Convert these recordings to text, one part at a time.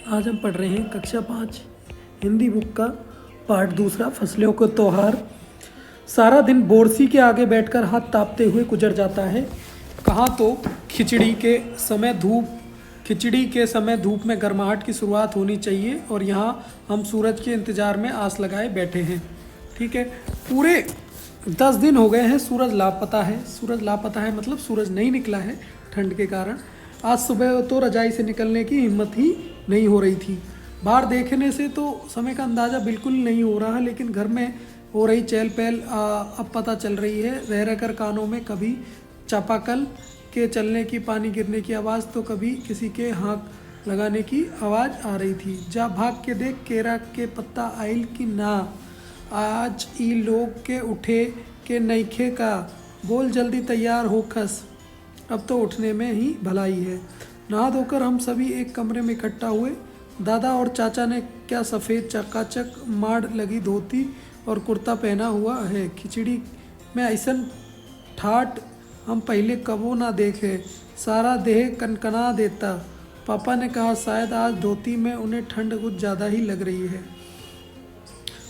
आज हम पढ़ रहे हैं कक्षा 5 हिंदी बुक का पाठ दूसरा फसलों को त्योहार। सारा दिन बोरसी के आगे बैठकर हाथ तापते हुए गुजर जाता है। कहाँ तो खिचड़ी के समय धूप में गर्माहट की शुरुआत होनी चाहिए और यहाँ हम सूरज के इंतज़ार में आस लगाए बैठे हैं। ठीक है, पूरे 10 दिन हो गए हैं, सूरज लापता है मतलब सूरज नहीं निकला है ठंड के कारण। आज सुबह तो रजाई से निकलने की हिम्मत ही नहीं हो रही थी। बाहर देखने से तो समय का अंदाज़ा बिल्कुल नहीं हो रहा, लेकिन घर में हो रही चहल पहल अब पता चल रही है। रह रहकर कानों में कभी चापाकल के चलने की, पानी गिरने की आवाज़ तो कभी किसी के हाँक लगाने की आवाज़ आ रही थी। जा भाग के देख, केरा के पत्ता आइल की ना, आज ई लोग के उठे के नईखे का, बोल जल्दी तैयार हो खस, अब तो उठने में ही भलाई है। नहा धोकर हम सभी एक कमरे में इकट्ठा हुए। दादा और चाचा ने क्या सफ़ेद चकाचक माड़ लगी धोती और कुर्ता पहना हुआ है। खिचड़ी में ऐसन ठाट हम पहले कबो ना देखे, सारा देह कनकना देता। पापा ने कहा शायद आज धोती में उन्हें ठंड कुछ ज़्यादा ही लग रही है।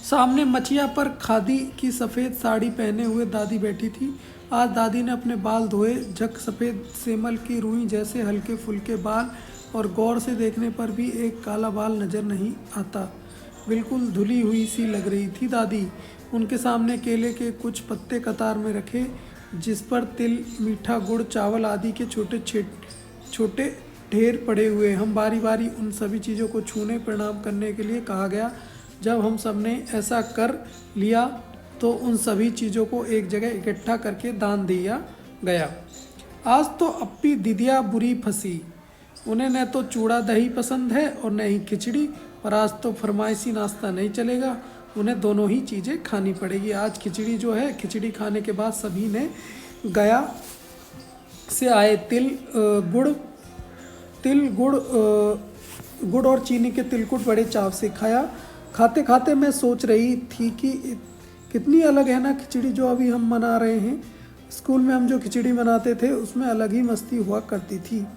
सामने मचिया पर खादी की सफ़ेद साड़ी पहने हुए दादी बैठी थी। आज दादी ने अपने बाल धोए, झक सफ़ेद सेमल की रुई जैसे हल्के फुल्के बाल, और गौर से देखने पर भी एक काला बाल नज़र नहीं आता। बिल्कुल धुली हुई सी लग रही थी दादी। उनके सामने केले के कुछ पत्ते कतार में रखे, जिस पर तिल, मीठा गुड़, चावल आदि के छोटे ढेर पड़े हुए। हम बारी बारी उन सभी चीज़ों को छूने, प्रणाम करने के लिए कहा गया। जब हम सब ने ऐसा कर लिया तो उन सभी चीज़ों को एक जगह इकट्ठा करके दान दिया गया। आज तो अप्पी दीदिया बुरी फंसी, उन्हें न तो चूड़ा दही पसंद है और न ही खिचड़ी, पर आज तो फरमाइशी नाश्ता नहीं चलेगा, उन्हें दोनों ही चीज़ें खानी पड़ेगी। आज खिचड़ी जो है, खिचड़ी खाने के बाद सभी ने गया से आए गुड़ और चीनी के तिलकुट बड़े चाव से खाया। खाते खाते मैं सोच रही थी कि कितनी अलग है ना खिचड़ी जो अभी हम मना रहे हैं। स्कूल में हम जो खिचड़ी बनाते थे उसमें अलग ही मस्ती हुआ करती थी।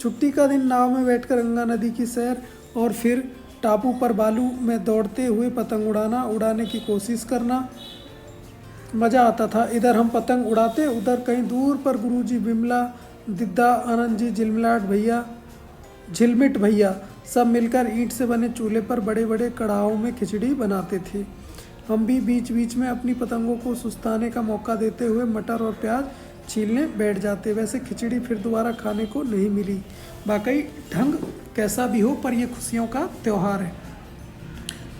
छुट्टी का दिन नाव में बैठकर गंगा नदी की सैर, और फिर टापू पर बालू में दौड़ते हुए पतंग उड़ाने की कोशिश करना, मज़ा आता था। इधर हम पतंग उड़ाते, उधर कहीं दूर पर गुरुजी, बिमला, दिद्दा, आनंद जी, झिलमिट भैया सब मिलकर ईंट से बने चूल्हे पर बड़े बड़े कड़ाहों में खिचड़ी बनाते थे। हम भी बीच बीच में अपनी पतंगों को सुस्ताने का मौका देते हुए मटर और प्याज छीलने बैठ जाते। वैसे खिचड़ी फिर दोबारा खाने को नहीं मिली। वाकई ढंग कैसा भी हो, पर यह खुशियों का त्यौहार है।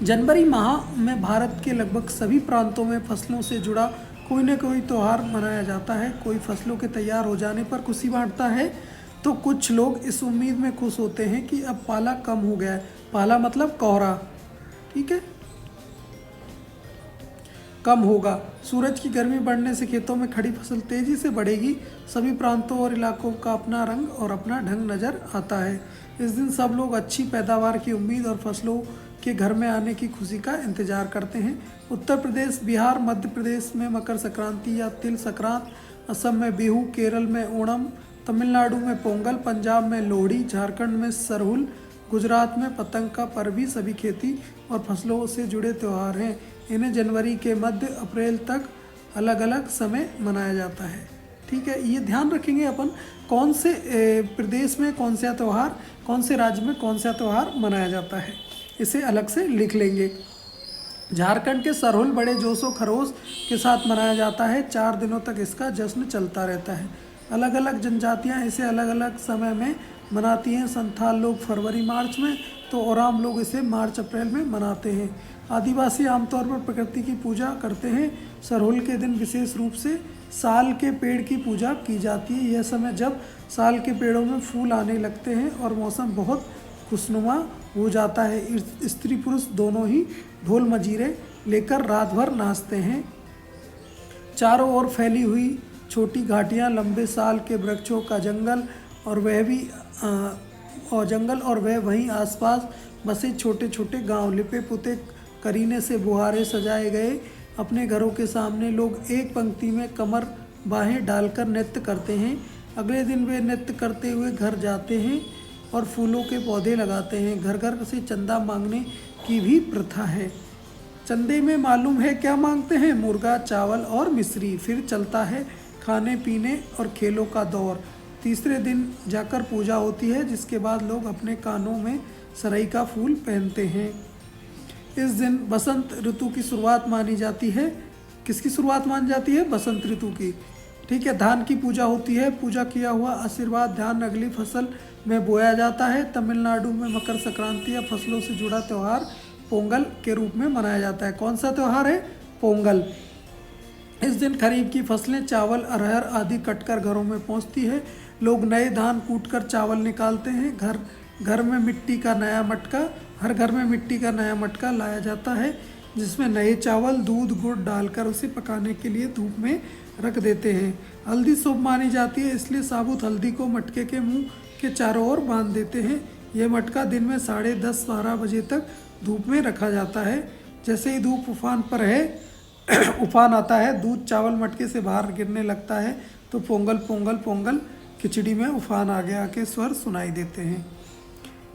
जनवरी माह में भारत के लगभग सभी प्रांतों में फसलों से जुड़ा कोई न कोई त्यौहार मनाया जाता है। कोई फसलों के तैयार हो जाने पर खुशी बांटता है, तो कुछ लोग इस उम्मीद में खुश होते हैं कि अब पाला कम हो गया है। पाला मतलब कोहरा, ठीक है, कम होगा। सूरज की गर्मी बढ़ने से खेतों में खड़ी फसल तेजी से बढ़ेगी। सभी प्रांतों और इलाकों का अपना रंग और अपना ढंग नजर आता है। इस दिन सब लोग अच्छी पैदावार की उम्मीद और फसलों के घर में आने की खुशी का इंतजार करते हैं। उत्तर प्रदेश, बिहार, मध्य प्रदेश में मकर संक्रांति या तिल संक्रांत, असम में बिहू, केरल में ओणम, तमिलनाडु में पोंगल, पंजाब में लोहड़ी, झारखंड में सरहुल, गुजरात में पतंग का पर्व भी सभी खेती और फसलों से जुड़े त्यौहार हैं। इन्हें जनवरी के मध्य अप्रैल तक अलग अलग समय मनाया जाता है। ठीक है, ये ध्यान रखेंगे अपन कौन से प्रदेश में कौन सा त्यौहार, कौन से राज्य में कौन सा त्यौहार मनाया जाता है, इसे अलग से लिख लेंगे। झारखंड के सरहुल बड़े जोशो खरोश के साथ मनाया जाता है। 4 दिनों तक इसका जश्न चलता रहता है। अलग अलग जनजातियां इसे अलग अलग समय में मनाती हैं। संथाल लोग फरवरी मार्च में, तो ओराम लोग इसे मार्च अप्रैल में मनाते हैं। आदिवासी आमतौर पर प्रकृति की पूजा करते हैं। सरहुल के दिन विशेष रूप से साल के पेड़ की पूजा की जाती है। यह समय जब साल के पेड़ों में फूल आने लगते हैं और मौसम बहुत खुशनुमा हो जाता है। स्त्री पुरुष दोनों ही ढोल मजीरे लेकर रात भर नाचते हैं। चारों ओर फैली हुई छोटी घाटियाँ, लंबे साल के वृक्षों का जंगल और वह वहीं आसपास बसे छोटे छोटे गांव, लिपे पुते करीने से बुहारे सजाए गए। अपने घरों के सामने लोग एक पंक्ति में कमर बाहें डालकर नृत्य करते हैं। अगले दिन वे नृत्य करते हुए घर जाते हैं और फूलों के पौधे लगाते हैं। घर घर से चंदा मांगने की भी प्रथा है। चंदे में मालूम है क्या मांगते हैं? मुर्गा, चावल और मिश्री। फिर चलता है खाने पीने और खेलों का दौर। तीसरे दिन जाकर पूजा होती है, जिसके बाद लोग अपने कानों में सरई का फूल पहनते हैं। इस दिन बसंत ऋतु की शुरुआत मानी जाती है। किसकी शुरुआत मानी जाती है? बसंत ऋतु की। ठीक है। धान की पूजा होती है। पूजा किया हुआ आशीर्वाद धान अगली फसल में बोया जाता है। तमिलनाडु में मकर संक्रांति या फसलों से जुड़ा त्यौहार पोंगल के रूप में मनाया जाता है। कौन सा त्यौहार है? पोंगल। इस दिन खरीफ की फसलें चावल, अरहर आदि कटकर घरों में पहुंचती है। लोग नए धान कूटकर चावल निकालते हैं। हर घर में मिट्टी का नया मटका लाया जाता है, जिसमें नए चावल, दूध, गुड़ डालकर उसे पकाने के लिए धूप में रख देते हैं। हल्दी शुभ मानी जाती है, इसलिए साबुत हल्दी को मटके के मुंह के चारों ओर बांध देते हैं। यह मटका दिन में 10:30-12 बजे तक धूप में रखा जाता है। जैसे ही धूप उफान पर है उफान आता है, दूध चावल मटके से बाहर गिरने लगता है, तो पोंगल पोंगल पोंगल खिचड़ी में उफान आ गया के स्वर सुनाई देते हैं।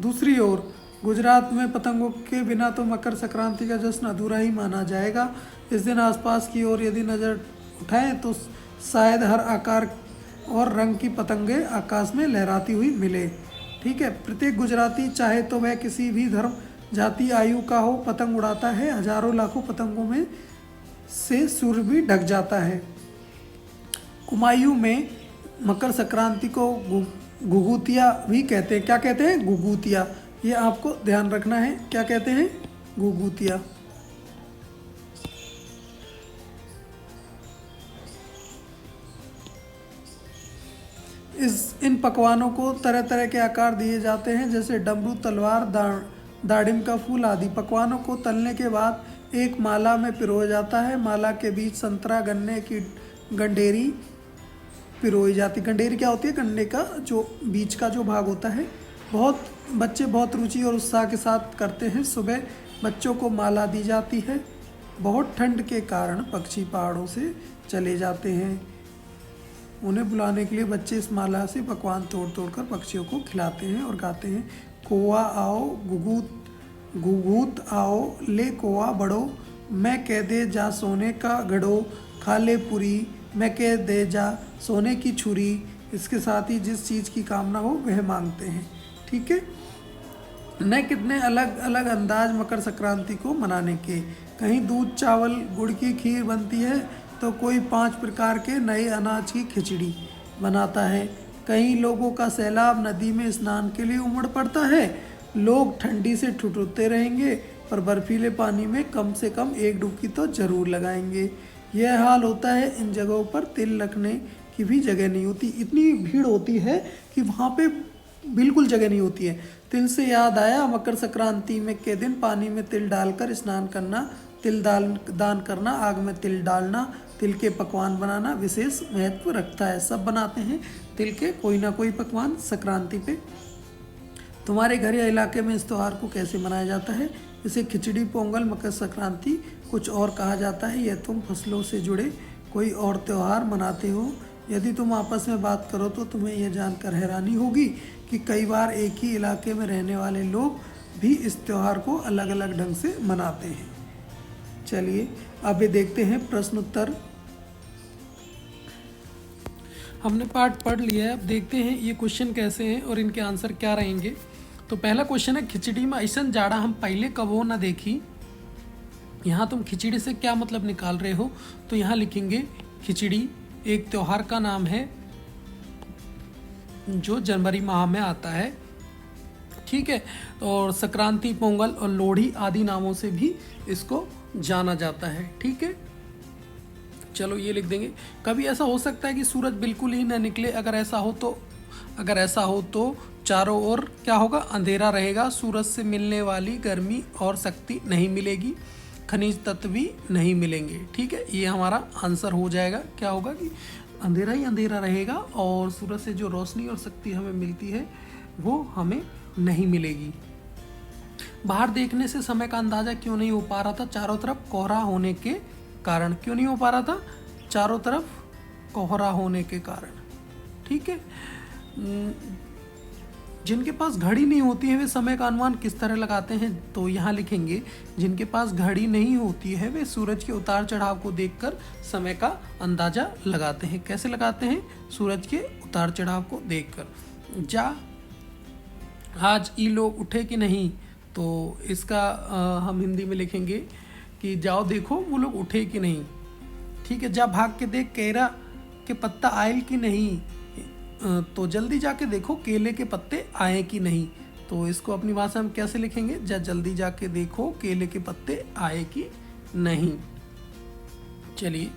दूसरी ओर गुजरात में पतंगों के बिना तो मकर संक्रांति का जश्न अधूरा ही माना जाएगा। इस दिन आसपास की ओर यदि नज़र उठाएं तो शायद हर आकार और रंग की पतंगे आकाश में लहराती हुई मिले। ठीक है। प्रत्येक गुजराती, चाहे तो वह किसी भी धर्म, जाति, आयु का हो, पतंग उड़ाता है। हजारों लाखों पतंगों में से सूर्य भी ढक जाता है। कुमायूं में मकर संक्रांति को घुघुतिया भी कहते हैं। क्या कहते हैं? घुघुतिया। ये आपको ध्यान रखना है। क्या कहते हैं? घुघुतिया। इन पकवानों को तरह तरह के आकार दिए जाते हैं, जैसे डमरू, तलवार, दाड़िम का फूल आदि। पकवानों को तलने के बाद एक माला में पिरोया जाता है। माला के बीच संतरा, गन्ने की गंडेरी पिरोई जाती। गंडेरी क्या होती है? गन्ने का जो बीच का जो भाग होता है। बच्चे बहुत रुचि और उत्साह के साथ करते हैं। सुबह बच्चों को माला दी जाती है। बहुत ठंड के कारण पक्षी पहाड़ों से चले जाते हैं। उन्हें बुलाने के लिए बच्चे इस माला से पकवान तोड़ तोड़ कर पक्षियों को खिलाते हैं और गाते हैं, कौआ आओ घुघूत आओ, ले कौआ बड़ो, मैं कह दे जा सोने का घड़ो, खा ले पूरी, मैं कह दे जा सोने की छुरी। इसके साथ ही जिस चीज़ की कामना हो वह मांगते हैं। ठीक है। न कितने अलग अलग अंदाज मकर संक्रांति को मनाने के। कहीं दूध, चावल, गुड़ की खीर बनती है, तो कोई 5 प्रकार के नए अनाज की खिचड़ी बनाता है। कई लोगों का सैलाब नदी में स्नान के लिए उमड़ पड़ता है। लोग ठंडी से ठिठुरते रहेंगे, पर बर्फीले पानी में कम से कम एक डुबकी तो जरूर लगाएंगे। यह हाल होता है इन जगहों पर तिल रखने की भी जगह नहीं होती। इतनी भीड़ होती है कि वहाँ पे बिल्कुल जगह नहीं होती है। तिल से याद आया, मकर संक्रांति में के दिन पानी में तिल डालकर स्नान करना, तिल दान करना, आग में तिल डालना, तिल के पकवान बनाना विशेष महत्व रखता है। सब बनाते हैं तिल के कोई ना कोई पकवान संक्रांति पे। तुम्हारे घर या इलाके में इस त्यौहार को कैसे मनाया जाता है? इसे खिचड़ी, पोंगल, मकर संक्रांति कुछ और कहा जाता है। यह तुम फसलों से जुड़े कोई और त्यौहार मनाते हो। यदि तुम आपस में बात करो तो तुम्हें यह जानकर हैरानी होगी कि कई बार एक ही इलाके में रहने वाले लोग भी इस त्यौहार को अलग अलग ढंग से मनाते हैं। चलिए अब ये देखते हैं प्रश्न उत्तर। हमने पार्ट पढ़ लिया है। अब देखते हैं ये क्वेश्चन कैसे हैं और इनके आंसर क्या रहेंगे। तो पहला क्वेश्चन है, खिचड़ी में ऐसन जाड़ा हम पहले कबो ना देखी। यहाँ तुम खिचड़ी से क्या मतलब निकाल रहे हो? तो यहाँ लिखेंगे खिचड़ी एक त्यौहार का नाम है जो जनवरी माह में आता है। ठीक है। और संक्रांति, पोंगल और लोहड़ी आदि नामों से भी इसको जाना जाता है। ठीक है। चलो ये लिख देंगे। कभी ऐसा हो सकता है कि सूरज बिल्कुल ही न निकले। अगर ऐसा हो तो चारों ओर क्या होगा? अंधेरा रहेगा। सूरज से मिलने वाली गर्मी और शक्ति नहीं मिलेगी। खनिज तत्व भी नहीं मिलेंगे। ठीक है। ये हमारा आंसर हो जाएगा। क्या होगा कि अंधेरा ही अंधेरा रहेगा और सूरज से जो रोशनी और शक्ति हमें मिलती है वो हमें नहीं मिलेगी। बाहर देखने से समय का अंदाजा क्यों नहीं हो पा रहा था? चारों तरफ कोहरा होने के कारण। क्यों नहीं हो पा रहा था? चारों तरफ कोहरा होने के कारण। ठीक है। जिनके पास घड़ी नहीं होती है वे समय का अनुमान किस तरह लगाते हैं? तो यहाँ लिखेंगे जिनके पास घड़ी नहीं होती है वे सूरज के उतार चढ़ाव को देखकर समय का अंदाजा लगाते हैं। कैसे लगाते हैं? सूरज के उतार चढ़ाव को देखकर। जा आज ई लोग उठे कि नहीं, तो इसका हम हिंदी में लिखेंगे कि जाओ देखो वो लोग उठे कि नहीं। ठीक है। जा भाग के देख केरा के पत्ता आयल कि नहीं, तो जल्दी जाके देखो केले के पत्ते आए कि नहीं। तो इसको अपनी भाषा में कैसे लिखेंगे? जा जल्दी जाके देखो केले के पत्ते आए कि नहीं। चलिए,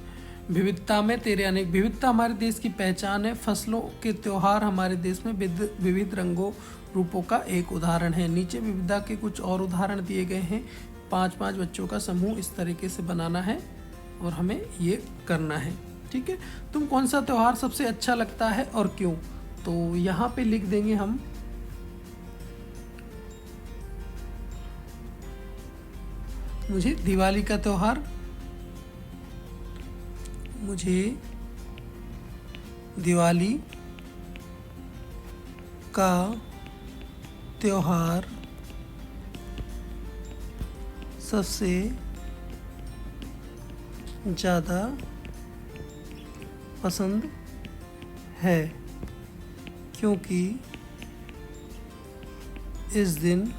विविधता में तेरे अनेक। विविधता हमारे देश की पहचान है। फसलों के त्योहार हमारे देश में विविध रंगों रूपों का एक उदाहरण है। नीचे विविधता के कुछ और उदाहरण दिए गए हैं। 5-5 बच्चों का समूह इस तरीके से बनाना है और हमें ये करना है। ठीक है। तुम कौन सा त्योहार सबसे अच्छा लगता है और क्यों? तो यहाँ पे लिख देंगे हम मुझे दिवाली का त्योहार, मुझे दिवाली का त्योहार सबसे ज़्यादा पसंद है क्योंकि इस दिन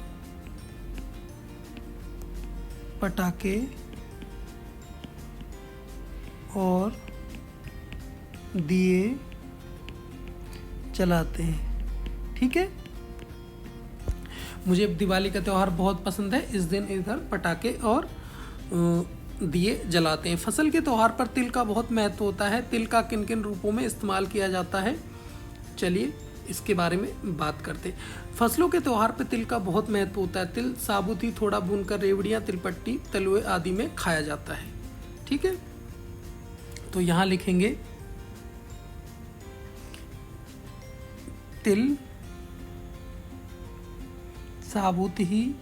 पटाखे और दिए जलाते हैं। ठीक है। मुझे दिवाली का त्यौहार बहुत पसंद है। इस दिन इधर पटाखे और दिए जलाते हैं। फसल के त्यौहार पर तिल का बहुत महत्व होता है। तिल का किन किन रूपों में इस्तेमाल किया जाता है? चलिए इसके बारे में बात करते हैं। फसलों के त्यौहार पर तिल का बहुत महत्व होता है। तिल साबुत ही थोड़ा भूनकर रेवड़ियाँ, तिलपट्टी, तलुए आदि में खाया जाता है। ठीक है। तो यहाँ लिखेंगे तिल साबुत ही,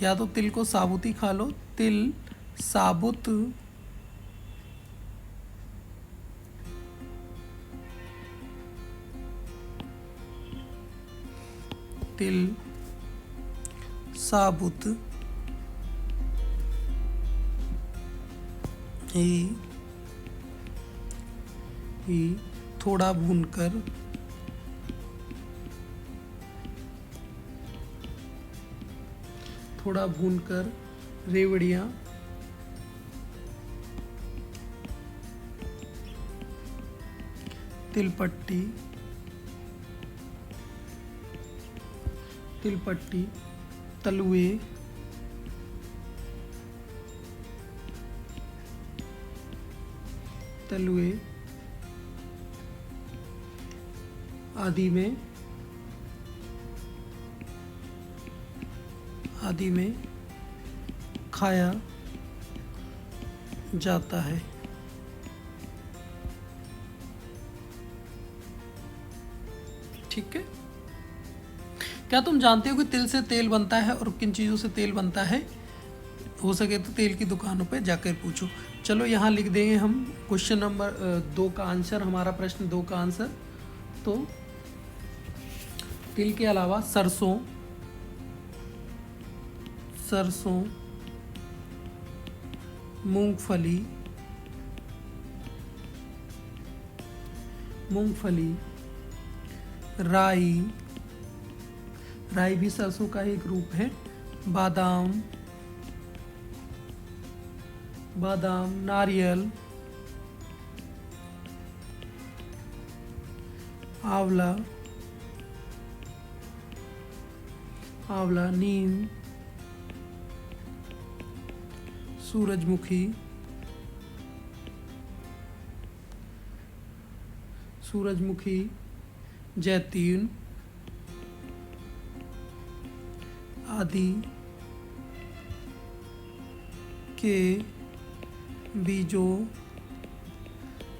या तो तिल को साबुत ही खा लो, तिल साबुत तिल साबुत ही थोड़ा भूनकर रेवड़ियाँ, तिलपट्टी, तलुए, आदि में खाया जाता है। ठीक है। क्या तुम जानते हो कि तिल से तेल बनता है और किन चीज़ों से तेल बनता है? हो सके तो तेल की दुकानों पे जाकर पूछो। चलो यहाँ लिख देंगे हम क्वेश्चन नंबर 2 का आंसर, हमारा प्रश्न 2 का आंसर। तो तिल के अलावा सरसों, मूंगफली, राई भी सरसों का एक रूप है, बादाम, नारियल, आंवला, नीम, सूरजमुखी, जैतून आदि के बीजों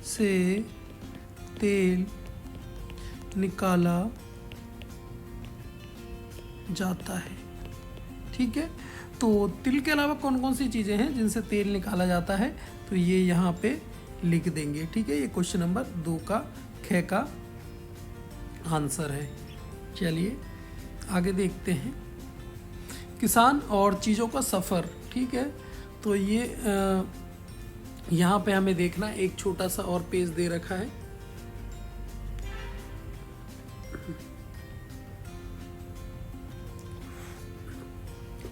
से तेल निकाला जाता है। ठीक है। तो तिल के अलावा कौन कौन सी चीज़ें हैं जिनसे तेल निकाला जाता है? तो ये यहाँ पे लिख देंगे। ठीक है। ये क्वेश्चन नंबर 2 का ख का आंसर है। चलिए आगे देखते हैं, किसान और चीज़ों का सफ़र। ठीक है, तो ये यहाँ पे हमें देखना एक छोटा सा और पेज दे रखा है।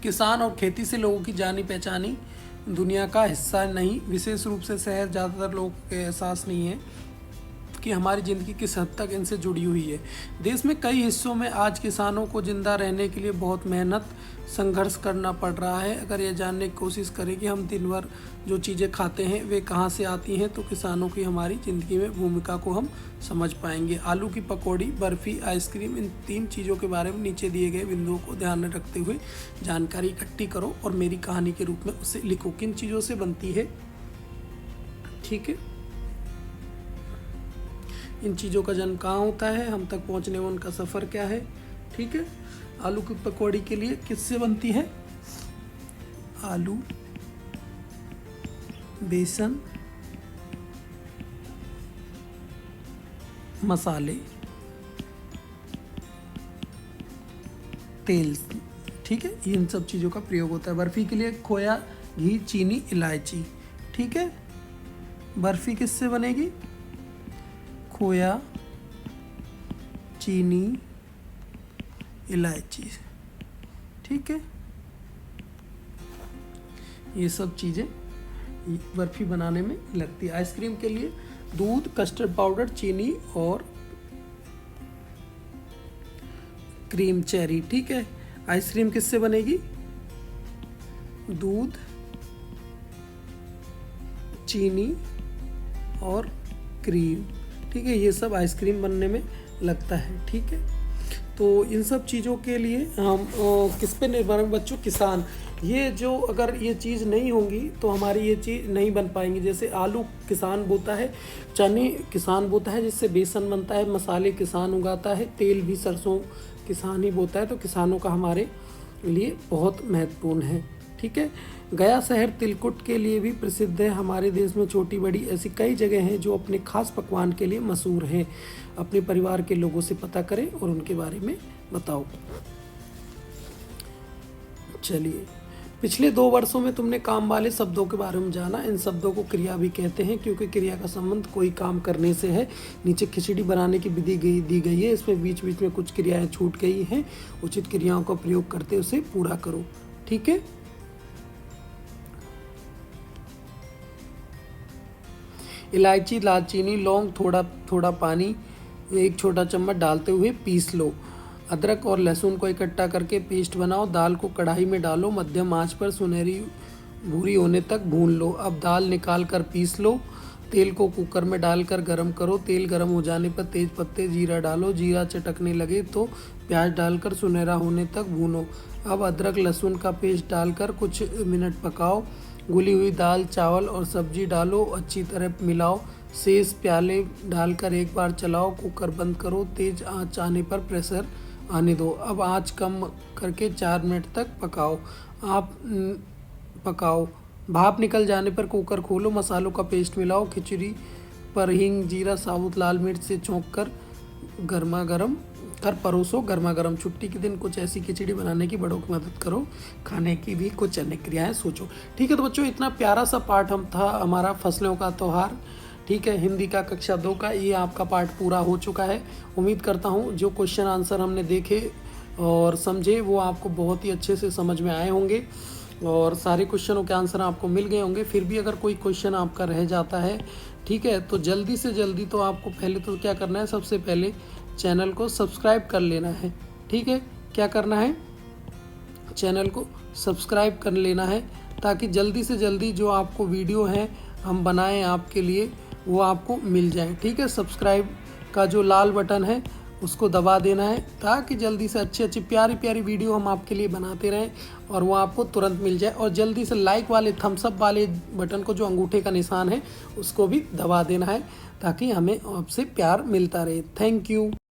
किसान और खेती से लोगों की जानी पहचानी दुनिया का हिस्सा नहीं, विशेष रूप से शहर ज़्यादातर लोगों को एहसास नहीं है कि हमारी ज़िंदगी किस हद तक इनसे जुड़ी हुई है। देश में कई हिस्सों में आज किसानों को ज़िंदा रहने के लिए बहुत मेहनत संघर्ष करना पड़ रहा है। अगर यह जानने की कोशिश करें कि हम दिन भर जो चीज़ें खाते हैं वे कहाँ से आती हैं, तो किसानों की हमारी ज़िंदगी में भूमिका को हम समझ पाएंगे। आलू की पकौड़ी, बर्फ़ी, आइसक्रीम, इन 3 चीज़ों के बारे में नीचे दिए गए बिंदुओं को ध्यान में रखते हुए जानकारी इकट्ठी करो और मेरी कहानी के रूप में उसे लिखो। किन चीज़ों से बनती है, ठीक है, इन चीज़ों का जन्म कहाँ होता है, हम तक पहुँचने में उनका सफ़र क्या है। ठीक है, आलू की पकौड़ी के लिए किससे बनती है, आलू, बेसन, मसाले, तेल। ठीक है, इन सब चीज़ों का प्रयोग होता है। बर्फ़ी के लिए खोया, घी, चीनी, इलायची। ठीक है, बर्फ़ी किससे बनेगी, खोया, चीनी, इलायची। ठीक है, ये सब चीज़ें बर्फ़ी बनाने में लगती है। आइसक्रीम के लिए दूध, कस्टर्ड पाउडर, चीनी और क्रीम चेरी। ठीक है, आइसक्रीम किससे बनेगी, दूध, चीनी और क्रीम। ठीक है, ये सब आइसक्रीम बनने में लगता है। ठीक है, तो इन सब चीज़ों के लिए हम किस पे निर्भर हैं बच्चों, किसान। ये जो अगर ये चीज़ नहीं होंगी तो हमारी ये चीज़ नहीं बन पाएंगी। जैसे आलू किसान बोता है, चने किसान बोता है जिससे बेसन बनता है, मसाले किसान उगाता है, तेल भी सरसों किसान ही बोता है। तो किसानों का हमारे लिए बहुत महत्वपूर्ण है। ठीक है, गया शहर तिलकुट के लिए भी प्रसिद्ध है। हमारे देश में छोटी बड़ी ऐसी कई जगह हैं जो अपने खास पकवान के लिए मशहूर हैं। अपने परिवार के लोगों से पता करें और उनके बारे में बताओ। चलिए, पिछले 2 वर्षों में तुमने काम वाले शब्दों के बारे में जाना। इन शब्दों को क्रिया भी कहते हैं क्योंकि क्रिया का संबंध कोई काम करने से है। नीचे खिचड़ी बनाने की विधि दी गई है, इसमें बीच बीच में कुछ क्रियाएं छूट गई हैं। उचित क्रियाओं का प्रयोग करते उसे पूरा करो। ठीक है, इलायची, दालचीनी, लौंग, थोड़ा थोड़ा पानी 1 छोटा चम्मच डालते हुए पीस लो। अदरक और लहसुन को इकट्ठा करके पेस्ट बनाओ। दाल को कढ़ाई में डालो, मध्यम आंच पर सुनहरी भूरी होने तक भून लो। अब दाल निकाल कर पीस लो। तेल को कुकर में डालकर गरम करो। तेल गरम हो जाने पर तेज पत्ते, जीरा डालो। जीरा चटकने लगे तो प्याज डालकर सुनहरा होने तक भूनो। अब अदरक लहसुन का पेस्ट डालकर कुछ मिनट पकाओ। घुली हुई दाल, चावल और सब्जी डालो, अच्छी तरह मिलाओ। शेष प्याले डालकर एक बार चलाओ। कुकर बंद करो। तेज आंच आने पर प्रेशर आने दो। अब आंच कम करके 4 मिनट तक पकाओ। भाप निकल जाने पर कुकर खोलो। मसालों का पेस्ट मिलाओ। खिचड़ी पर हींग, जीरा, साबुत लाल मिर्च से छौंक कर गर्मा गर्म परोसो। गर्मा गर्म। छुट्टी के दिन कुछ ऐसी खिचड़ी बनाने की बड़ों की मदद करो। खाने की भी कुछ अन्य क्रियाएं सोचो। ठीक है, तो बच्चों इतना प्यारा सा पाठ था हमारा फसलों का त्योहार। ठीक है, हिंदी का कक्षा 2 का ये आपका पाठ पूरा हो चुका है। उम्मीद करता हूँ जो क्वेश्चन आंसर हमने देखे और समझे वो आपको बहुत ही अच्छे से समझ में आए होंगे और सारे क्वेश्चनों के आंसर आपको मिल गए होंगे। फिर भी अगर कोई क्वेश्चन आपका रह जाता है, ठीक है, तो जल्दी से जल्दी तो आपको पहले तो क्या करना है, सबसे पहले चैनल को सब्सक्राइब कर लेना है। ठीक है, क्या करना है, चैनल को सब्सक्राइब कर लेना है ताकि जल्दी से जल्दी जो आपको वीडियो है हम बनाएं आपके लिए वो आपको मिल जाए। ठीक है, सब्सक्राइब का जो लाल बटन है उसको दबा देना है ताकि जल्दी से अच्छी प्यारी प्यारी वीडियो हम आपके लिए बनाते रहें और वो आपको तुरंत मिल जाए। और जल्दी से लाइक वाले थम्स अप वाले बटन को जो अंगूठे का निशान है उसको भी दबा देना है ताकि हमें आपसे प्यार मिलता रहे। Thank you.